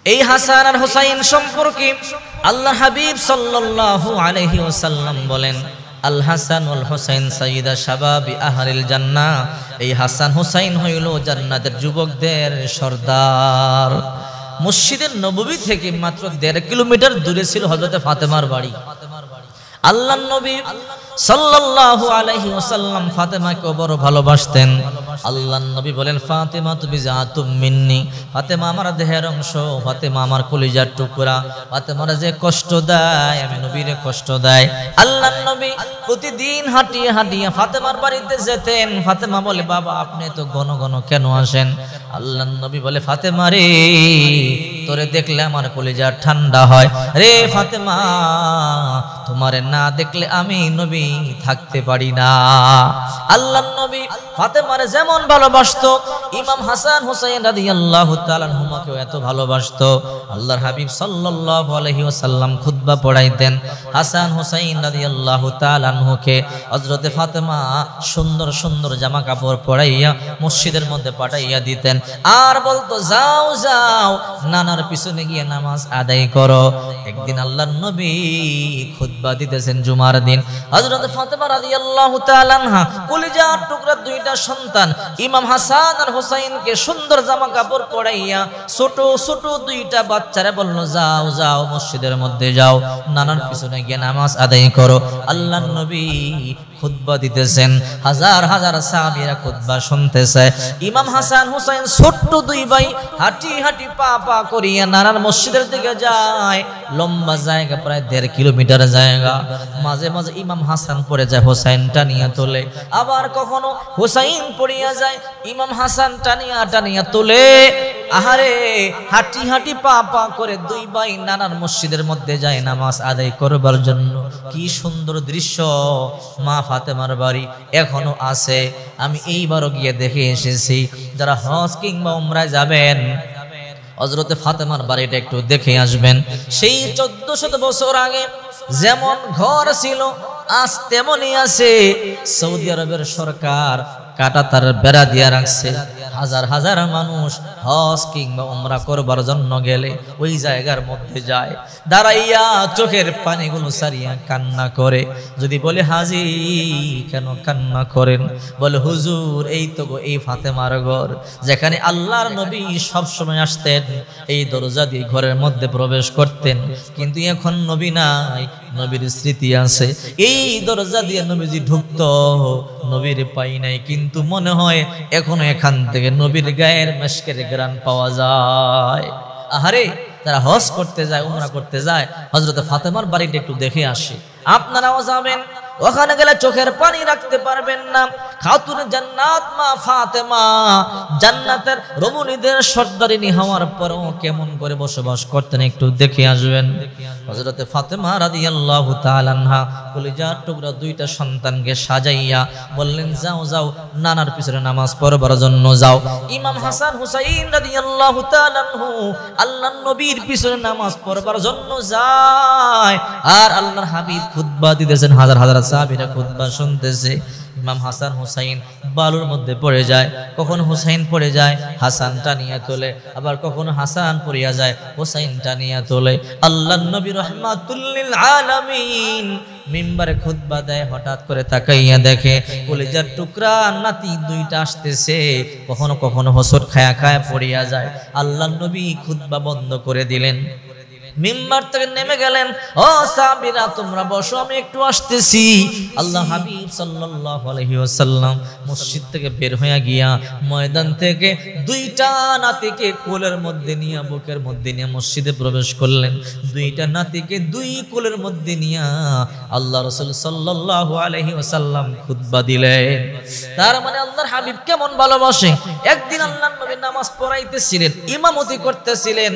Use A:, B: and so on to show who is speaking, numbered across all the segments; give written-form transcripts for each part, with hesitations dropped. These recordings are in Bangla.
A: এই হাসান আর হুসাইন সম্পর্কে আল্লাহ হাবিব সাল্লাল্লাহু আলাইহি ওয়াসাল্লাম বলেন, আল হাসান ওয়াল হুসাইন সাইয়্যিদা শাবাবি আহলিল জান্নাহ। এই হাসান হুসাইন হইল জান্নাতের যুবকদের সর্দার। মসজিদের নববী থেকে মাত্র 1.5 কিলোমিটার দূরে ছিল হযরত ফাতেমার বাড়ি। আল্লাহর নবী সাল্লাল্লাহু আলাইহি ওয়াসাল্লাম ফাতেমাকে বড় ভালোবাসতেন। আল্লাহর নবী বলেন, ফাতেমা তুমি জাতুম মিন্নি, ফাতেমা আমার দেহের অংশ, ফাতেমা আমার কলিজার টুকরা, ফাতেমার যে কষ্ট দেয় আমি নবীরে কষ্ট দেয়। আল্লাহর নবী প্রতিদিন হাঁটিয়ে হাঁটিয়ে ফাতেমার বাড়িতে যেতেন। ফাতেমা বলে, বাবা আপনি তো ঘন ঘন কেন আসেন? আল্লাহর নবী বলে, ফাতেমা রে তোরে দেখলে আমার কলিজা ঠান্ডা হয় রে ফাতেমা, তোমারে না দেখলে আমি নবী থাকতে পারি না। আল্লাহর নবী ফাতেমারে যেমন ভালোবাসতো, ইমাম হাসান হুসাইন রাদিয়াল্লাহু তাআলা আনহুমাকেও এত ভালোবাসতো। আল্লাহর হাবিব সাল্লাল্লাহু আলাইহি ওয়াসাল্লাম খুতবা পড়াইতেন। হাসান হুসাইন রাদিয়াল্লাহু তাআলা আনহুকে হযরতে ফাতেমা সুন্দর সুন্দর জামা কাপড় পরাইয়া মসজিদের মধ্যে পাঠাইয়া দিতেন, আর বলতো, যাও যাও নানার পিছনে গিয়ে নামাজ আদায় করো। একদিন আল্লাহর নবী খুতবা দিতেছেন জুমার দিন। হযরত ফাতেমা রাদিয়াল্লাহু তাআলা আনহা কলিজার টুকরা দুইটা সন্তান ইমাম হাসান আর হুসাইনকে সুন্দর জামা কাপড় পরাইয়া ছোট ছোট দুইটা বাচ্চারা বলল, যাও যাও মসজিদের মধ্যে যাও, নানার পিছনে গিয়ে নামাজ আদায় করো। আল্লাহর নবী খুতবা দিতেছেন, হাজার হাজার সাহাবীরা খুতবা শুনতেছে। ইমাম হাসান হুসাইন ছোট্ট দুই ভাই হাঁটি হাঁটি পা পা করিয়া নানার মসজিদের দিকে যায়। লম্বা জায়গা, প্রায় 1.5 কিলোমিটার জায়গা। মাঝে মাঝে ইমাম হাসান পড়ে যায়, হুসাইন টানিয়া তোলে। আবার কখনো হুসাইন পড়িয়া যায়, ইমাম হাসান টানিয়া টানিয়া তোলে। আহারে হাঁটি হাঁটি পা পা করে দুই ভাই নানার মসজিদের মধ্যে যায় নামাজ আদায় করবার জন্য। কি সুন্দর দৃশ্য! মা ফাতেমার বাড়ি এখনো আছে, আমি এইবারও গিয়ে দেখে এসেছি। যারা হজ কিংবা উমরায় যাবেন, হযরতে ফাতেমার বাড়িটা একটু দেখে আসবেন। সেই 1400 বছর আগে যেমন ঘর ছিল আজ তেমনই আছে। সৌদি আরবের সরকার কাটা তার বেড়া দিয়া রাখছে। হাজার হাজার মানুষ হজ কিংবা উমরা করবার জন্য গেলে ওই জায়গার মধ্যে যায়, দাঁড়াইয়া চোখের পানিগুলো সারিয়া কান্না করে। যদি বলে, হাজি কেন কান্না করেন? বলে, হুজুর এই তো গো এই ফাতেমার ঘর, যেখানে আল্লাহর নবী সব সময় আসতেন, এই দরজা দিয়ে ঘরের মধ্যে প্রবেশ করতেন। কিন্তু এখন নবী নাই, নবীর স্মৃতি আছে। এই দরজা দিয়ে নবীজি ঢুকতো, নবীর পাই নাই, কিন্তু মনে হয় এখনো এখান থেকে নবীর গায়ের মেশকের ঘ্রাণ পাওয়া যায়। আহারে যারা হজ করতে যায়, উমরা করতে যায়, হযরত ফাতেমার বাড়িটা একটু দেখে আসে। আপনারাও যাবেন, ওখানে গেলে চোখের পানি রাখতে পারবেন না। খাতুনে জান্নাত মা ফাতেমা জান্নাতের রমণীদের সর্দারিনী হওয়ার পরও কেমন করে বসবাস করতেন একটু দেখে আসবেন। হযরতে ফাতেমা রাদিয়াল্লাহু তাআলা আনহা কলিজার টুকরা দুইটা সন্তানকে সাজাইয়া বললেন, যাও যাও নানার পিছনে নামাজ পড়বার জন্য যাও। ইমাম হাসান হুসাইন রাদিয়াল্লাহু তাআলা আনহু আল্লাহর নবীর পিছনে নামাজ পড়বার জন্য যায়। আর আল্লাহর হাবিব খুতবা দিতেছেন, হাজার হাজার সাহাবীরা খুতবা শুনতেছে। ইমাম হাসান হুসাইন বালুর মধ্যে পড়ে যায়, কখনো হুসাইন পড়ে যায় হাসান টানিয়া তোলে, আবার কখনো হাসান পড়িয়া যায় হুসাইন টানিয়া তোলে। আল্লাহর নবী রাহমাতুল লিল আলামিন মিম্বারে খুতবা দেয়, হঠাৎ করে তাকাইয়া দেখে কলিজার টুকরা নাতি দুইটা আসতেছে। কখনো কখনো হোঁচট খায়া খায়া পড়িয়া যায়। আল্লাহর নবী খুতবা বন্ধ করে দিলেন, মিম্বার থেকে নেমে গেলেন, ও সাহাবীরা তোমরা বসো, আমি একটু আসতেছি। আল্লাহ হাবিব সাল্লাল্লাহু আলাইহি ওয়াসাল্লাম মসজিদ থেকে বের হয়ে গিয়া ময়দান থেকে দুইটা নাতিকে কোলের মধ্যে নিয়ে, বুকের মধ্যে নিয়ে মসজিদে প্রবেশ করলেন। দুইটা নাতিকে দুই কোলের মধ্যে নিয়ে আল্লাহ রাসূল সাল্লাল্লাহু আলাইহি ওয়াসাল্লাম খুতবা দিলেন। তার মানে আল্লাহর হাবিব কেমন ভালোবাসে। একদিন আল্লাহর নবী নামাজ পড়াইতেছিলেন, ইমামতি করতেছিলেন,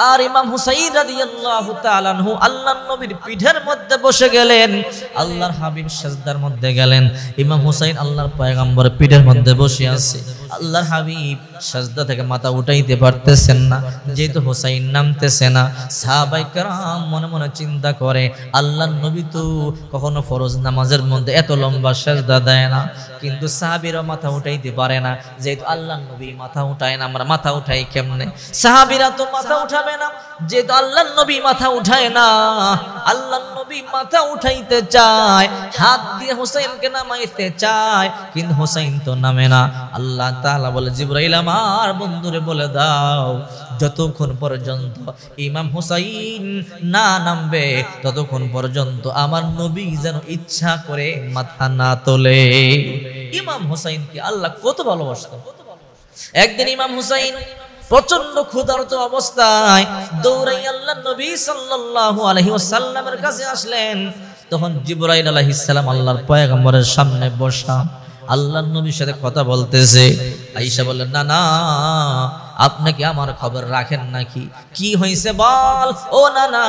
A: আর ইমাম হুসাইন রাদিয়াল্লাহু তাআলা আনহু আল্লাহর নবীর পিঠের মধ্যে বসে গেলেন। আল্লাহর হাবিব সিজদার মধ্যে গেলেন, ইমাম হুসাইন আল্লাহর পয়গম্বরের পিঠের মধ্যে বসে আছে। আল্লাহর হাবিব সাজদা থেকে মাথা উঠাইতে পারতেছেন না, যেহেতু হোসাইন নামতেছে না, সাহাবায়ে কেরাম মনে মনে চিন্তা করে আল্লাহর নবী তো কখনো ফরজ নামাজের মধ্যে এত লম্বা সাজদা দেয় না, কিন্তু সাহাবীরা মাথা উঠাইতে পারে না, যেহেতু আল্লাহর নবী মাথা উঠায় না, আমরা মাথা উঠাই কেমনে? সাহাবীরা তো মাথা উঠাবে না, যেহেতু আল্লাহর নবী মাথা উঠায় না, আল্লাহর নবী মাথা উঠাইতে চায়, হাত দিয়ে হোসেনকে নামাইতে চায়, কিন্তু হোসেন তো নামে না। আল্লাহ তাআলা বলে, জিবরাইল আমার বন্ধুরে বলে দাও যতক্ষণ পর্যন্ত ইমাম হোসেন না নামবে ততক্ষণ পর্যন্ত আমার নবী যেন ইচ্ছা করে মাথা না তোলে। ইমাম হোসেনকে আল্লাহ কত ভালোবাসতো। একদিন ইমাম হোসেন প্রচন্ড ক্ষুধার্ত অবস্থায় দৌড়াই আল্লাহর নবী সাল্লাল্লাহু আলাইহি ওয়াসাল্লামের কাছে আসলেন। তখন জিবরাইল আলাইহিস সালাম আল্লাহর পয়গম্বরের সামনে বসা, আল্লাহর নবীর সাথে কথা বলতেছে। আয়েশা বললেন, না না, আপনি কি আমার খবর রাখেন নাকি? কি হয়েছে বল। ও না না,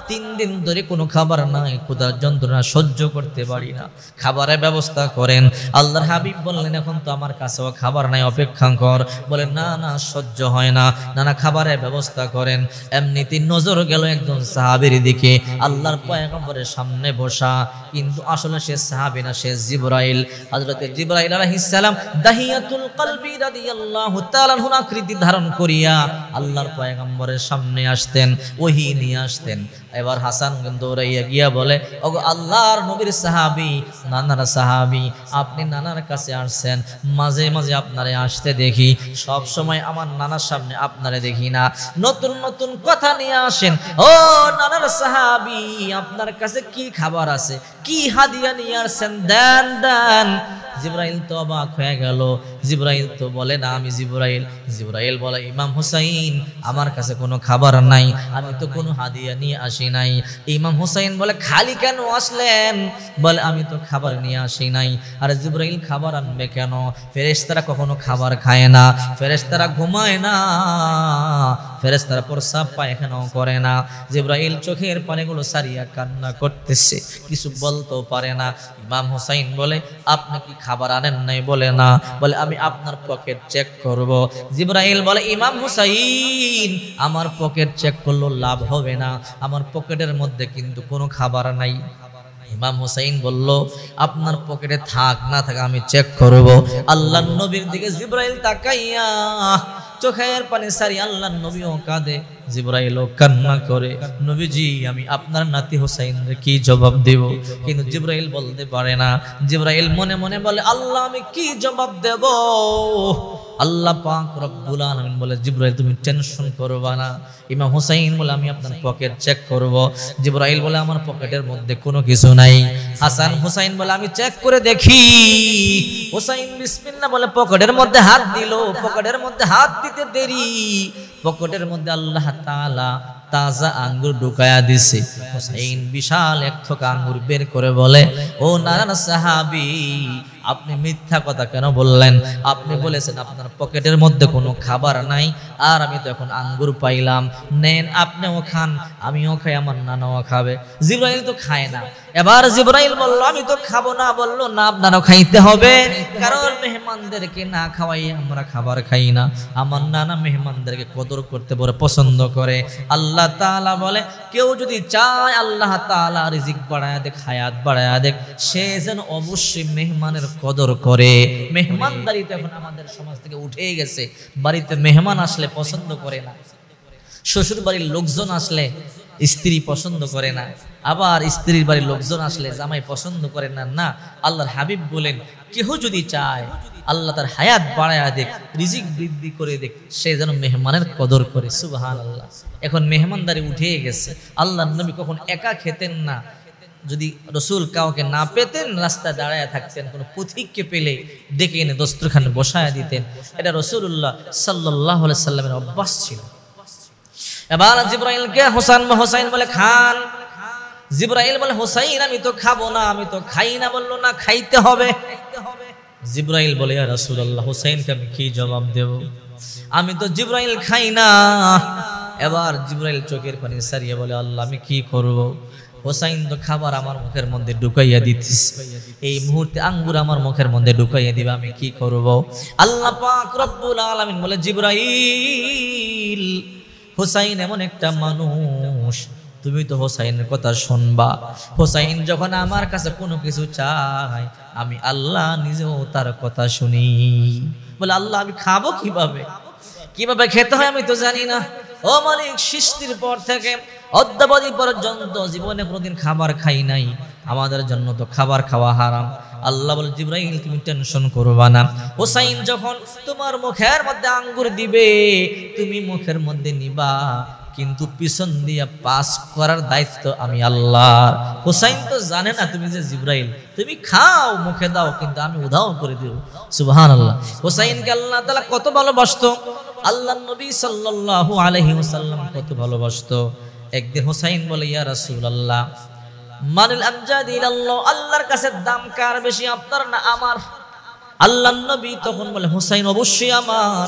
A: 3 দিন ধরে কোনো খাবার নাই, ক্ষুধার যন্ত্রণা সহ্য করতে পারি না, খাবারের ব্যবস্থা করেন। আল্লাহর হাবিব বললেন, এখন তো আমার কাছেও খাবার নাই, অপেক্ষা কর। বলেন, না না, সহ্য হয় না, না না, খাবারের ব্যবস্থা করেন। এমনিতে নজর গেল একজন সাহাবীর দিকে, আল্লাহর পয়গম্বরের সামনে বসা, কিন্তু আসলে সে সাহাবী না, সে জিবরাইল। হযরত জিবরাইল আলাইহিস সালাম দাহিয়াতুল কলবি রাদিয়াল্লাহু তাআলা আনহু আকৃতি ধারণ করিয়া আল্লাহর পয়গম্বরের সামনে আসতেন, ওহী নিয়ে আসতেন। এবার হাসান দৌড়াইয়া গিয়া বলে, ওগো আল্লাহর নবীর সাহাবী, নানার সাহাবী, আপনি নানার কাছে আসছেন, মাঝে মাঝে আপনারে আসতে দেখি, সব সময় আমার নানার সামনে আপনারে দেখি না, নতুন নতুন কথা নিয়ে আসেন। ও নানার সাহাবী, আপনার কাছে কি খাবার আছে, কি হাদিয়া নিয়ে আসছেন, দেন দেন। জিবরাইল তো অবাক হয়ে গেল। জিবরাইল তো বলে না আমি জিবরাইল। জিবরাইল বলে, ইমাম হুসাইন, আমার কাছে কোনো খাবার নাই, আমি তো কোনো হাদিয়া নিয়ে আসি নাই। ইমাম হুসাইন বলে, খালি কেন আসলেন? বলে, আমি তো খাবার নিয়ে আসি নাই। আর জিবরাইল খাবার আনবে কেন? ফেরেশতারা কখনো খাবার খায় না, ফেরেশতারা ঘুমায় না, ফেরেশতারা প্রস্রাব পায়খানাও করে না। জিবরাইল চোখের পানিগুলো সারিয়া কান্না করতেছে, কিছু বলতেও পারে না। ইমাম হুসাইন বলে, আপনি কি খাবার আনেন নাই? বলে না। বলে, আমি আপনার পকেট চেক করব। জিবরাইল বলে, ইমাম হুসাইন, আমার পকেট চেক করলেও লাভ হবে না, আমার পকেটের মধ্যে কিন্তু কোনো খাবার নাই। ইমাম হুসাইন বলল, আপনার পকেটে থাক না থাক আমি চেক করব। আল্লাহর নবীর দিকে জিবরাইল তাকাইয়া চোখের পানি সারি আল্লাহর নবীও কাঁদে, জিবরাইলও কান্না করে। নবীজি, আমি আপনার নাতি হুসাইনরে কি জবাব দেব? কিন্তু জিবরাইল বলতে পারে না। জিবরাইল মনে মনে বলে, আল্লাহ আমি কি জবাব দেব? আল্লাহ পাক রব্বুল আলামিন বলে, জিবরাইল তুমি টেনশন করবা না। ইমাম হুসাইন বলে, আমি আপনার পকেট চেক করব। জিবরাইল বলে, আমার পকেটের মধ্যে কোনো কিছু নাই। হাসান হুসাইন বলে, আমি চেক করে দেখি। হুসাইন বিসমিল্লাহ বলে পকেটের মধ্যে হাত দিল। পকেটের মধ্যে হাত দিতে দেরি, পকেটের মধ্যে আল্লাহ তাআলা তাজা আঙ্গুর ঢুকায়া দিছে। হুসাইন বিশাল এক থোকা আঙ্গুর বের করে বলে, ও নানার সাহাবী, আপনি মিথ্যা কথা কেন বললেন? আপনি বলেছেন আপনার পকেটের মধ্যে কোনো খাবার নাই, আর আমি তো এখন আঙ্গুর পাইলাম, নেন আপনিও খান, আমিও খাই, আমার নানাও খাবে। জিবরাইল তো খায় না। এবার জিবরাইল বলল, আমি তো খাবো না। বলল, না, আপনারও খাইতে হবে, কারণ মেহমানদেরকে না খাওয়াই আমরা খাবার খাই না। আমার নানা মেহমানদেরকে কদর করতে বড় পছন্দ করে। আল্লাহ তাআলা বলে, কেউ যদি চায় আল্লাহ তাআলা রিজিক বাড়ায়া দেখ, হায়াত বাড়ায়া দেখ, সে যেন অবশ্যই মেহমানের কদর করে। মেহমানদারি তো এখন আমাদের সমাজ থেকে উঠে গেছে। বাড়িতে মেহমান আসলে পছন্দ করে না, শ্বশুর বাড়ির লোকজন আসলে স্ত্রী পছন্দ করে না, আবার স্ত্রীর বাড়ির লোকজন আসলে জামাই পছন্দ করে না। না, আল্লাহর হাবিব বলেন, কেহ যদি চায় আল্লাহ তার হায়াত বাড়ায়া দেখ, রিজিক বৃদ্ধি করে দেখ, সে যেন মেহমানের কদর করে। সুবহানাল্লাহ। এখন মেহমানদারি উঠে গেছে। আল্লাহর নবী কখন একা খেতেন না, যদি রসুল কাউকে না পেতেন রাস্তায় দাঁড়ায় থাকতেন, কোনো পথিককে পেলে ডেকে এনে দস্তরখানে বসায়া দিতেন। এটা রাসূলুল্লাহ সাল্লাল্লাহু আলাইহি সাল্লামের অভ্যাস ছিল। এবার জিবরাইলকে হুসাইন বলে, খান। জিবরাইল বলে, হুসাইন আমি তো খাবো না, আমি তো খাই না। বললো, না, খাইতে হবে। জিবরাইল বলে, ইয়া রাসূলুল্লাহ, হুসাইনকে আমি কি জবাব দেব? আমি তো জিবরাইল খাই না। এবার জিবরাইল চোখের পানি সারিয়ে বলে, আল্লাহ আমি কি করব? হোসাইন তো খাবার আমার মুখের মধ্যে ঢুকাইয়া দিতেছে, এই মুহূর্তে আঙ্গুর আমার মুখের মধ্যে ঢুকাইয়া দিবে, আমি কি করব? আল্লাহ পাক রব্বুল আলামিন বলে, জিবরাইল, হোসাইন এমন একটা মানুষ, তুমি তো হোসাইনের কথা শুনবা। হোসাইন যখন আমার কাছে কোনো কিছু চায়, আমি আল্লাহ নিজেও তার কথা শুনি। বলে, আল্লাহ আমি খাবো কিভাবে? কিভাবে খেতে হয় আমি তো জানি না। ও মালিক, সৃষ্টির পর থেকে অদ্যাবধি পর্যন্ত জীবনে কোনোদিন খাবার খাই নাই, আমাদের জন্য তো খাবার খাওয়া হারাম। আল্লাহ বলে, জিবরাইল তুমি টেনশন করবা না, হোসাইন যখন তোমার মুখের মধ্যে আঙ্গুর দিবে, তুমি মুখের মধ্যে নিবা, কিন্তু পিছন দিয়ে পাস করার দায়িত্ব আমি আল্লাহর। হোসাইন তো জানে না তুমি যে জিবরাইল, তুমি খাও, মুখে দাও, কিন্তু আমি উধাও করে দিব। সুবহানাল্লাহ। হোসাইনকে আল্লাহ তাআলা কত ভালোবাসতো, আল্লাহর নবী সাল্লাল্লাহু আলাইহি ওয়াসাল্লাম কত ভালোবাসতো। একদিন হোসাইন বলে, ইয়া রাসূলুল্লাহ, মানিল আমজাদ ইলাল্লাহ, আল্লাহর কাছে দাম কার বেশি, আপনার না আমার? আল্লাহর নবী তখন বলে, হোসাইন অবশ্যই আমার,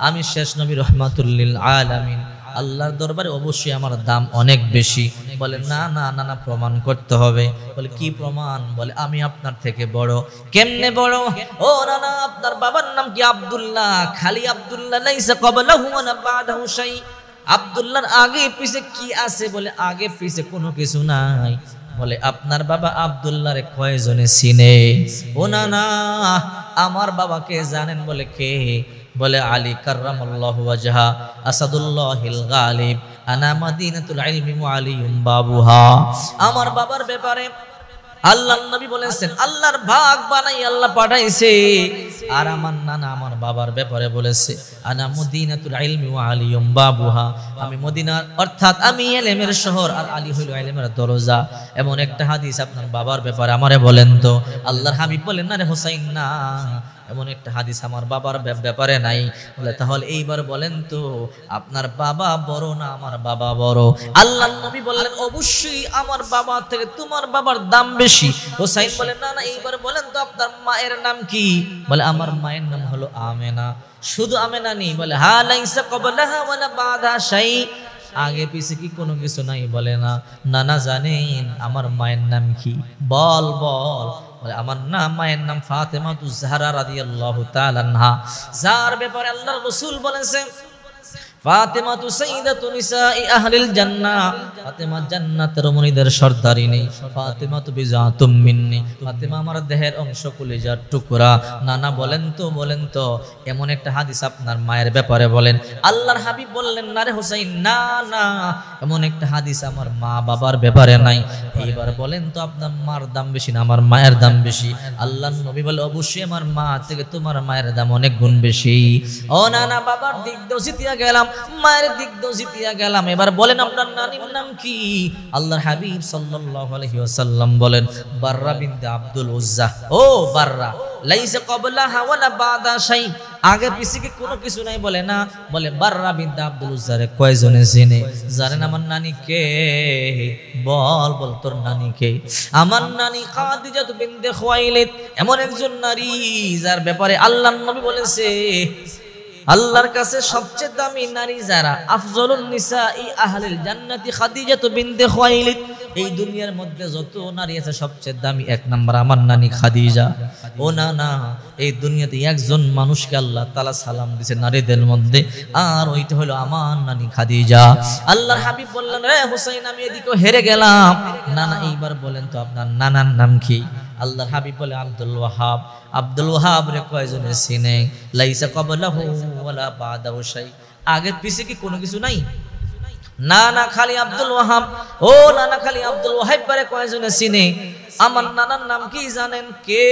A: আমি শেষ নবী রাহমাতুল লিল আলামিন, আল্লাহর দরবারে অবশ্যই আমার দাম অনেক বেশি। বলে, না না না না, প্রমাণ করতে হবে। বলে, কি প্রমাণ? বলে, আমি আপনার থেকে বড়। কেমনে বড়? ও না না, আপনার বাবার নাম কি? আব্দুল্লাহ। খালি আব্দুল্লাহ, লাইসা ক্বাবলাহু ওয়া লা বাদাহু শাই। আব্দুল্লাহর আগে পিছে কি আছে? বলে, আগে পিছে কোনো কিছু নাই। বলে, আপনার বাবা আব্দুল্লাহরে কয়জনে চিনে? ও না না, আমার বাবাকে জানেন? বলে, কে? বলে, আলী কাররামাল্লাহু ওয়াজহা, আসাদুল্লাহিল গালিব, আনা মাদিনাতুল ইলমি ওয়া আলিয়ুম বাবুহা। আমার বাবার ব্যাপারে আল্লাহর নবী বলেছেন, আল্লাহর ভাগ বানাই আল্লাহ পাঠাইছে। আর আমার নানা আমার বাবার ব্যাপারে বলেছে, আনা মদিনাতুল ইলমি ওয়া আলিয়ুম বাবুহা, আমি মদিনার অর্থাৎ আমি ইলমের শহর, আর আলী হইল ইলমের দরজা। এমন একটা হাদিস আপনার বাবার ব্যাপারে আমারে বলেন তো। আল্লাহর হাবিব বলেন, না রে হোসাইন, না, এমন একটা হাদিস আমার বাবার ব্যাপারে নাই। বলে, তাহলে এইবার বলেন তো, আপনার বাবা বড় না আমার বাবা বড়? আল্লাহর নবী বললেন, অবশ্যই আমার বাবা থেকে তোমার বাবার দাম বেশি। হোসাইন বলেন, না না, এইবার বলেন তো আপনার মায়ের নাম কি? বলে, আমার মায়ের নাম হলো আমেনা। শুধু আমেনা নেই? বলে, হা লাইসা ক্বাবলাহা ওয়া লা বাদা শাই, আগে পিছে কি কোনো কিছু নাই? বলে, না। নানা জানেন আমার মায়ের নাম কি? বল বল। বলে, আমার নাম, মায়ের নাম ফাতেমাতুজ জাহরা রাদিয়াল্লাহু তাআলা আনহা, যার ব্যাপারে আল্লাহর রাসূল বলেছেন, ফাতেমাতু সাইয়্যিদাতু নিসাই আহলিল জান্নাহ, ফাতেমা জান্নাতের রমণীদের সর্দারিনী, ফাতেমাতু বিজাতুম মিন্নি, ফাতেমা আমার দেহের অংশ, কলিজার টুকরা। নানা বলেন তো এমন একটা হাদিস আপনার মায়ের ব্যাপারে বলেন। আল্লাহর হাবিব বললেন, না রে হোসাইন, না না, এমন একটা হাদিস আমার মা বাবার ব্যাপারে নাই। এইবার বলেন তো আপনার মার দাম বেশি না আমার মায়ের দাম বেশি? আল্লাহর নবী বলে, অবশ্যই আমার মা থেকে তোমার মায়ের দাম অনেক গুণ বেশি। ও না না, বাবার দিক দিয়েও জিতিয়া গেলাম, মায়ের দিক দিয়েও জিতিয়া গেলাম। এবার বলেন আপনার নানির নাম কি? আল্লাহর হাবিব সাল্লাল্লাহু আলাইহি ওয়াসাল্লাম বলেন, বাররা বিনতে আব্দুল উজ্জা। ও বাররা, লাইসা ক্বাবলাহা ওয়া লা বাদা শাই, আগে পিছে কি কোনো কিছু নাই? বলে, না। বলে, বাররা বিনতে আব্দুল উজ্জারে কয়জনে চিনে? জানেন আমার নানি কে? বল বল, তোর নানি কে? আমার নানি খাদিজা বিনতে খুয়াইলিদ, এমন একজন নারী যার ব্যাপারে আল্লাহর নবী বলেছে, আল্লাহর কাছে সবচেয়ে দামি নারী যারা, আফজলুন নিসাই আহলিল জান্নাতি খাদিজাতু বিনতে খুয়াইলিদ, এই দুনিয়ার মধ্যে যত নারী আছে সবচেয়ে দামি এক নাম্বার আমার নানি খাদিজা। ও না না, এই দুনিয়াতে একজন মানুষকে আল্লাহ তাআলা সালাম দিয়েছে নারীদের মধ্যে, আর ওইটা হলো আমার নানি খাদিজা। আল্লাহর হাবিব বললেন, রে হোসেন, আমি এদিকে হেরে গেলাম। না না, এইবার বলেন তো আপনার নানার নাম কি? আল্লাহর হাবিব বলে, আব্দুল ওয়াহাব। আব্দুল ওয়াহাব রে কয়জনে চিনে? লাইসা ক্বাবলাহু ওয়া লা বাদাহু শাই, আগে পিছে কি কোনো কিছু নাই? না না, খালি আব্দুল ওয়াহাব। ও না না, খালি আব্দুল ওয়াহাব পরে কয়জনে চিনে? আমার নানার নাম কি জানেন? কে?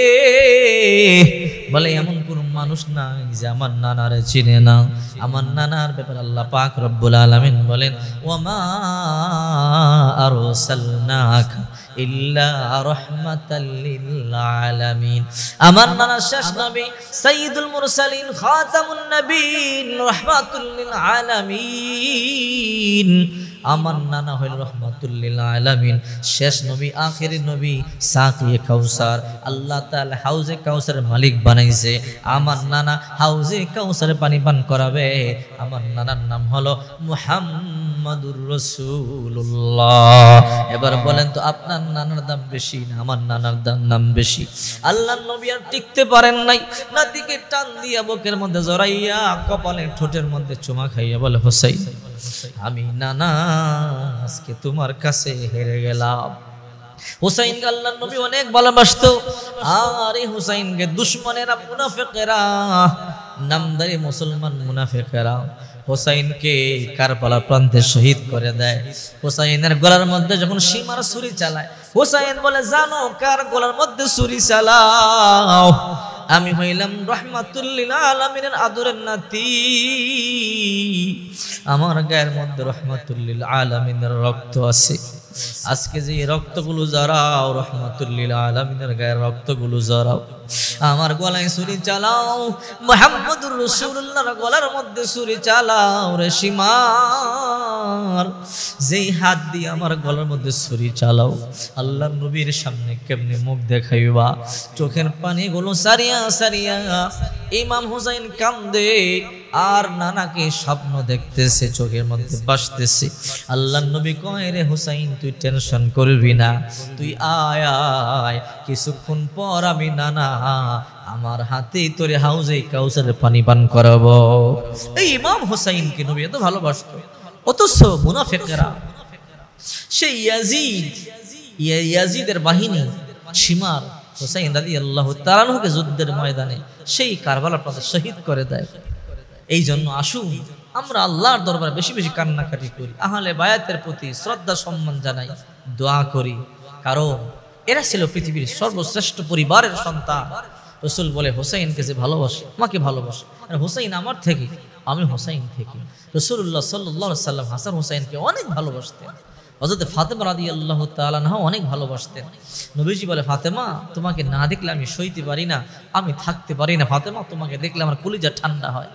A: বলে, এমন কোন মানুষ নাই যে আমার নানারে চিনে না। আমার নানার ব্যাপারে আল্লাহ পাক রব্বুল আলামিন বলেন, ওয়ামা আরসালনাকা ইল্লা রাহমাতাল লিল আলামিন। আমার নানা শেষ নবী, সাইয়্যিদুল মুরসালিন, খাতামুন নবীন, রাহমাতুল লিল আলামিন। আমার নানা হইল রাহমাতুল লিল আলামিন, শেষ নবী, আখিরি নবী, সাকিয়ে কাউসার। আল্লাহ তাআলা হাউজে কাউসারের মালিক বানাইছে। আমার নানা হাউজে কাউসারে পানি পান করাবে। আমার নানার নাম হলো মুহাম্মদ মুহাম্মাদুর রাসূলুল্লাহ। এবার বলেন তো আপনার নানার দাম বেশি না আমার নানার দাম বেশি? আল্লাহর নবী আর টিকতে পারেন নাই, নাতিকে টান দিয়া বুকের মধ্যে জড়াইয়া কপালে ঠোঁটের মধ্যে চুমা খাইয়া বলে, হোসেন আমি নানা আজকে তোমার কাছে হেরে গেলাম। হুসাইনকে আল্লাহর নবী অনেক ভালোবাসতো। আর এই হুসাইনকে দুশমনেরা, মুনাফিকেরা, নামদারি মুসলমান মুনাফিকেরা হুসাইনকে কারবালার প্রান্তে শহীদ করে দেয়। হুসাইনের গলার মধ্যে যখন সীমার ছুরি চালায়, হুসাইন বলে, জানো কার গলার মধ্যে ছুরি চালাও? আমি হইলাম রাহমাতুল লিল আলামিনের আদরের নাতি, আমার গায়ের মধ্যে রাহমাতুল লিল আলামিনের রক্ত আছে। আজকে যে রক্তগুলো জড়াও, রাহমাতুল লিল আলামিনের গায়ের রক্তগুলো জড়াও, আমার গলায় ছুরি চালাও, মুহাম্মদুর রাসূলুল্লাহর গলার মধ্যে ছুরি চালাও রে সীমার। যেই হাত দিয়ে আমার গলার মধ্যে ছুরি চালাও, আল্লাহর নবীর সামনে কেমনে মুখ দেখাইবা? চোখের পানিগুলো সারিয়া সারিয়া ইমাম হুসাইন কান্দে, আর নানাকে স্বপ্ন দেখতেছে, চোখের মধ্যে ভাসতেছে। আল্লাহর নবী কয়, রে হুসাইন তুই টেনশন করবি না, তুই আয় আয়, কিছুক্ষণ পর আমি নানা আমার হাতেই তোরে হাউজে কাউসারের পানি পান করাবো। এই ইমাম হুসাইনকে নবী এত ভালোবাসতো, অথচ মুনাফিকরা সেই ইয়াজিদের বাহিনী সীমার হুসাইন রাদিয়াল্লাহু তাআলা আনহুকে যুদ্ধের ময়দানে সেই কারবালার প্রান্তে শহীদ করে দেয়। এই জন্য আসুন আমরা আল্লাহর দরবারে বেশি বেশি কান্নাকাটি করি, আহলে বায়াতের প্রতি শ্রদ্ধা সম্মান জানাই, দোয়া করি, কারণ এরা ছিল পৃথিবীর সর্বশ্রেষ্ঠ পরিবারের সন্তান। রাসূল বলে, হোসাইনকে যে ভালোবাসে আমাকে ভালোবাসে, আর হোসাইন আমার থেকে, আমি হোসাইন থেকে। রাসূলুল্লাহ সাল্লাল্লাহু আলাইহি সাল্লাম হাসান হোসাইনকে অনেক ভালোবাসতেন। হযরত ফাতেমা রাদিয়াল্লাহু তাআলা আনহা অনেক ভালোবাসতেন। নবীজি বলে, ফাতেমা তোমাকে না দেখলে আমি সইতে পারি না, আমি থাকতে পারি না, ফাতেমা তোমাকে দেখলে আমার কলিজা ঠান্ডা হয়।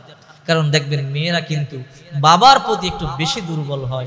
A: কারণ দেখবেন মেয়েরা কিন্তু বাবার প্রতি একটু বেশি দুর্বল হয়।